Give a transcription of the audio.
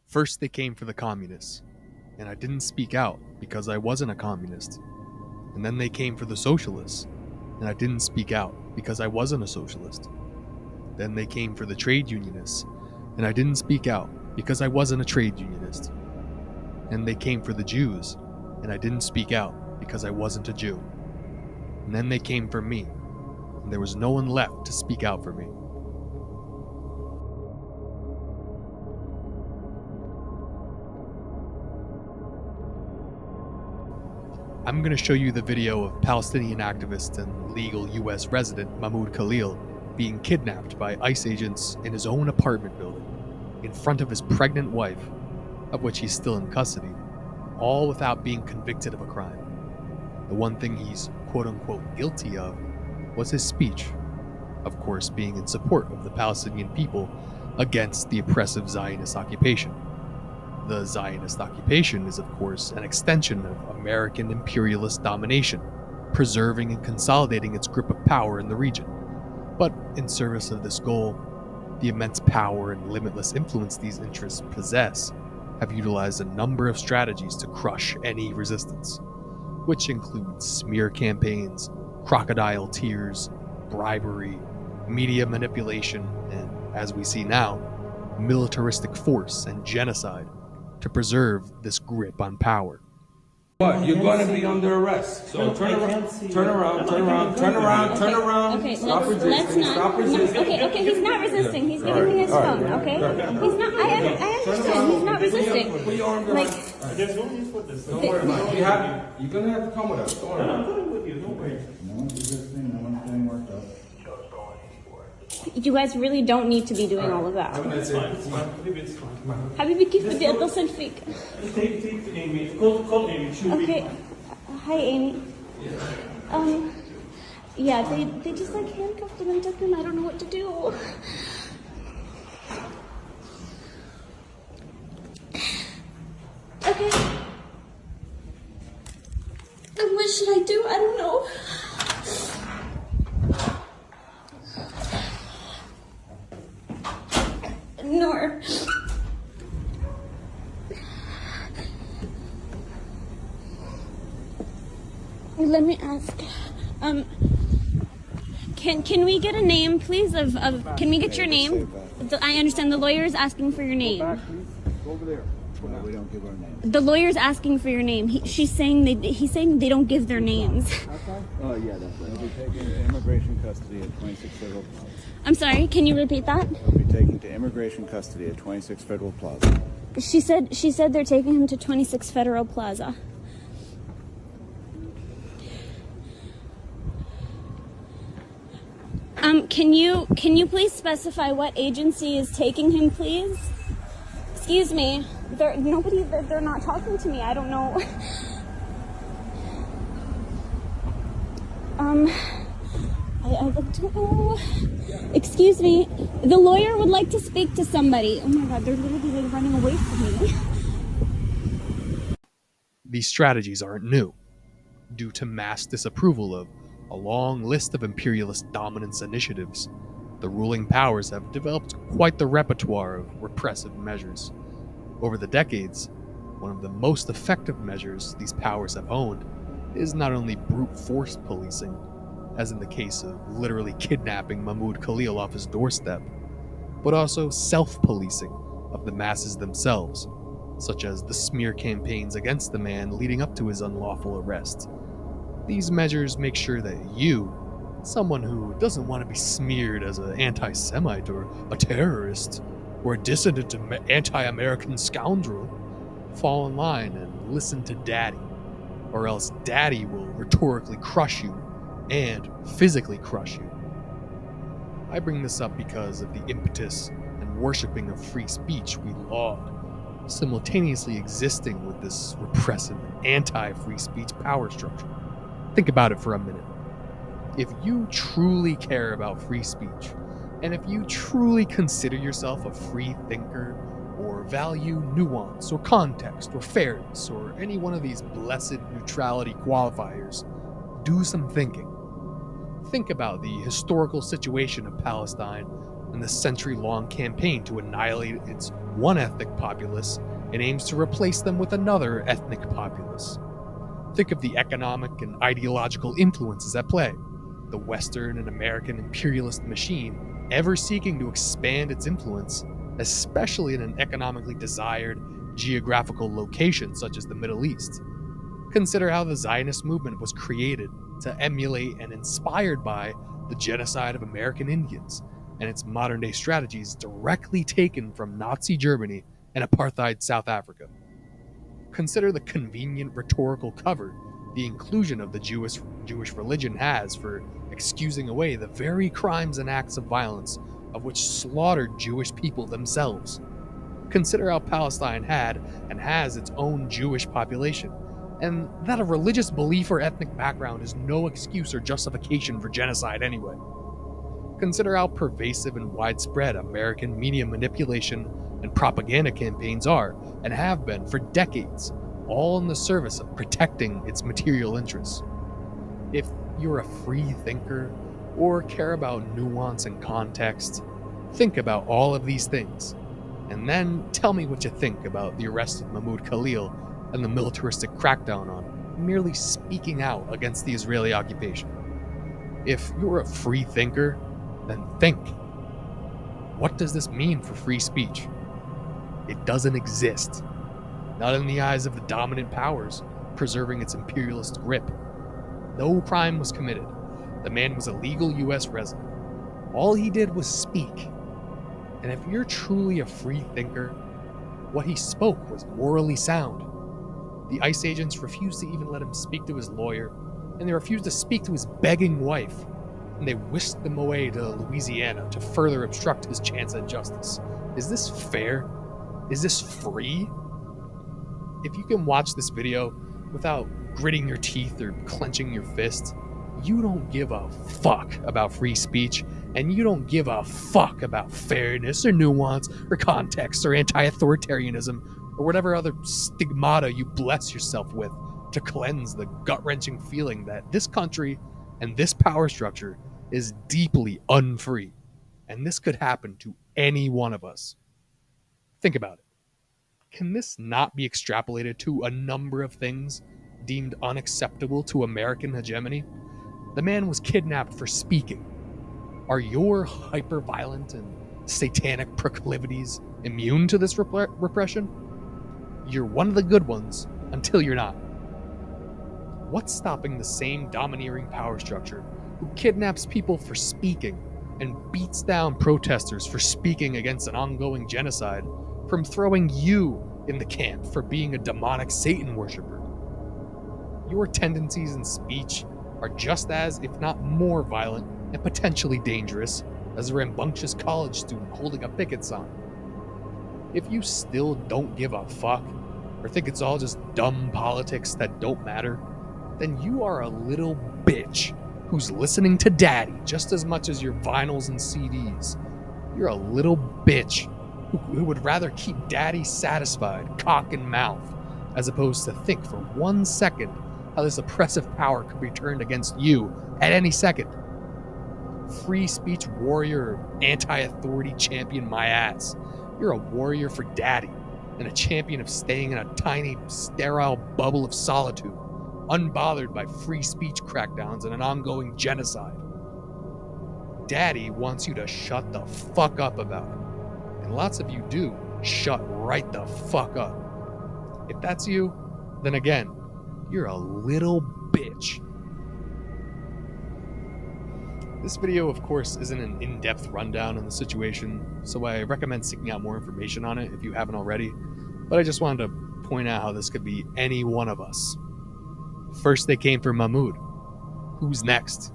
First they came for the communists, and I didn't speak out because I wasn't a communist. And then they came for the socialists, and I didn't speak out because I wasn't a socialist. Then they came for the trade unionists, and I didn't speak out because I wasn't a trade unionist. And they came for the Jews, and I didn't speak out because I wasn't a Jew. And then they came for me, and there was no one left to speak out for me. I'm going to show you the video of Palestinian activist and legal US resident Mahmud Khalil being kidnapped by ICE agents in his own apartment building, in front of his pregnant wife, of which he's still in custody, all without being convicted of a crime. The one thing he's quote-unquote guilty of was his speech, of course being in support of the Palestinian people against the oppressive Zionist occupation. The Zionist occupation is, of course, an extension of American imperialist domination, preserving and consolidating its grip of power in the region. But in service of this goal, the immense power and limitless influence these interests possess have utilized a number of strategies to crush any resistance, which include smear campaigns, crocodile tears, bribery, media manipulation, and, as we see now, militaristic force and genocide to preserve this grip on power. What? You're going to be under arrest. So turn around. Okay, Stop let's resisting. not. Stop resisting. Okay, he's not resisting. He's giving me his phone, okay? He's not, I understand, he's not resisting. Put your arm Like, There's no need for this. Don't worry about it. You're going to have to come with us. Don't worry I'm about it. coming with you, don't worry. No one's resisting, no one's getting worked up. you guys really don't need to be doing all of that. It's fine, it's fine. Maybe it's fine. حبيبي كيف بدي اتصل فيك؟ Take Amy. Call Amy. She'll be Okay. Hi, Amy. Yeah, they just like handcuffed him and took him. I don't know what to do. Okay. And what should I do? I don't know. Nor. Let me ask. Can we get a name, please? Of can we get your name? I understand the lawyer is asking for your name. Go over there. No, we don't give our name. The lawyer's asking for your name. He's saying they don't give their names. Oh, yeah, that's right. They'll be taken to immigration custody at 26 Federal Plaza. I'm sorry. Can you repeat that? They'll be taken to immigration custody at 26 Federal Plaza. She said they're taking him to 26 Federal Plaza. Can you please specify what agency is taking him, please? Excuse me. They're not talking to me. I don't know. I don't know. Excuse me. The lawyer would like to speak to somebody. Oh my God, they're literally like running away from me. These strategies aren't new. Due to mass disapproval of a long list of imperialist dominance initiatives, the ruling powers have developed quite the repertoire of repressive measures. Over the decades, one of the most effective measures these powers have honed is not only brute force policing, as in the case of literally kidnapping Mahmud Khalil off his doorstep, but also self-policing of the masses themselves, such as the smear campaigns against the man leading up to his unlawful arrest. These measures make sure that you, someone who doesn't want to be smeared as an anti-Semite or a terrorist or a dissident anti-American scoundrel, fall in line and listen to Daddy, or else Daddy will rhetorically crush you and physically crush you. I bring this up because of the impetus and worshipping of free speech we laud, simultaneously existing with this repressive anti-free speech power structure. Think about it for a minute. If you truly care about free speech, and if you truly consider yourself a free thinker, or value nuance, or context, or fairness, or any one of these blessed neutrality qualifiers, do some thinking. Think about the historical situation of Palestine in the century-long campaign to annihilate its one ethnic populace and aims to replace them with another ethnic populace. Think of the economic and ideological influences at play. The Western and American imperialist machine ever seeking to expand its influence, especially in an economically desired geographical location such as the Middle East. Consider how the Zionist movement was created to emulate and inspired by the genocide of American Indians, and its modern-day strategies directly taken from Nazi Germany and apartheid South Africa. Consider the convenient rhetorical cover the inclusion of the Jewish religion has for excusing away the very crimes and acts of violence of which slaughtered Jewish people themselves. Consider how Palestine had and has its own Jewish population, and that a religious belief or ethnic background is no excuse or justification for genocide anyway. Consider how pervasive and widespread American media manipulation and propaganda campaigns are and have been for decades, all in the service of protecting its material interests. If you're a free thinker or care about nuance and context, think about all of these things, and then tell me what you think about the arrest of Mahmud Khalil and the militaristic crackdown on merely speaking out against the Israeli occupation. If you're a free thinker, then think. What does this mean for free speech? It doesn't exist. Not in the eyes of the dominant powers preserving its imperialist grip. No crime was committed. The man was a legal US resident. All he did was speak. And if you're truly a free thinker, what he spoke was morally sound. The ICE agents refused to even let him speak to his lawyer, and they refused to speak to his begging wife, and they whisked them away to Louisiana to further obstruct his chance at justice. Is this fair? Is this free? If you can watch this video without gritting your teeth or clenching your fist, you don't give a fuck about free speech, and you don't give a fuck about fairness or nuance or context or anti-authoritarianism or whatever other stigmata you bless yourself with to cleanse the gut-wrenching feeling that this country and this power structure is deeply unfree, and this could happen to any one of us. Think about it. Can this not be extrapolated to a number of things deemed unacceptable to American hegemony? The man was kidnapped for speaking. Are your hyper-violent and satanic proclivities immune to this repression? You're one of the good ones until you're not. What's stopping the same domineering power structure who kidnaps people for speaking and beats down protesters for speaking against an ongoing genocide from throwing you in the camp for being a demonic Satan worshiper? Your tendencies in speech are just as, if not more, violent and potentially dangerous as a rambunctious college student holding a picket sign. If you still don't give a fuck, or think it's all just dumb politics that don't matter, then you are a little bitch who's listening to daddy just as much as your vinyls and CDs. You're a little bitch who would rather keep daddy satisfied, cock and mouth, as opposed to think for 1 second how this oppressive power could be turned against you at any second. Free speech warrior or anti-authority champion my ass. You're a warrior for daddy and a champion of staying in a tiny, sterile bubble of solitude, unbothered by free speech crackdowns and an ongoing genocide. Daddy wants you to shut the fuck up about it. And lots of you do shut right the fuck up. If that's you, then again, you're a little bitch. This video, of course, isn't an in-depth rundown on the situation, so I recommend seeking out more information on it if you haven't already, but I just wanted to point out how this could be any one of us. First they came for Mahmoud. Who's next?